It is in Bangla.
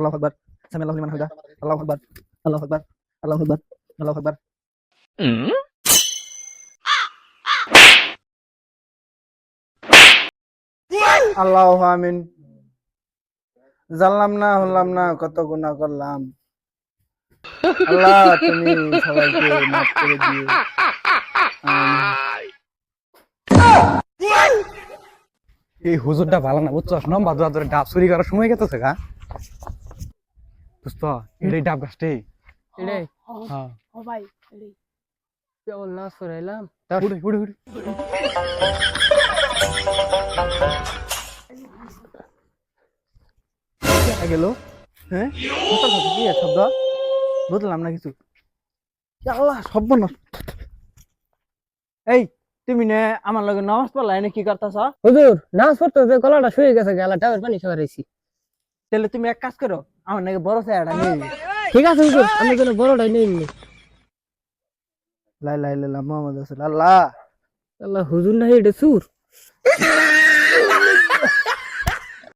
আল্লাহু আকবার সামি আল্লাহু লিমান হামিদা আল্লাহু আকবার আল্লাহু আকবার আল্লাহু আকবার আল্লাহু আকবার আল্লাহু আমিন জানলাম না হলাম না কত গুনাহ করলাম আল্লাহ তুমি সবাইকে মাফ করে দিও এই হুজুরটা ভালো না বুঝছস নম্বর দুয়া ধরে ডাব চুরি করার সময় গেছে গা দোস্ত এটাই ডাব গাছটি এটাই হ্যাঁ ও ভাই এটাই কেবল নাচ করাইলাম উড়ে উড়ে উড়ে গেল হ্যাঁ কি শব্দ বুঝলাম না কিছু আল্লাহ সর্বনাশ এই তুমি নে আমার লগে নামাজ পড়লা এনে কি করতেছ হুজুর নাচ পড়তে যে গলাটা শুয়ে গেছে গেলা ডাবের পানি খাওয়া রয়েছি তাহলে তুমি এক কাজ করো আমার নাকি বড় চায়াটা নিয়ে ঠিক আছে হুজুর আমি কোনো বড়টাই নেই নি লাই লাই লাই মুহাম্মদ রাসূলুল্লাহ আল্লাহ হুজুর না এটা সুর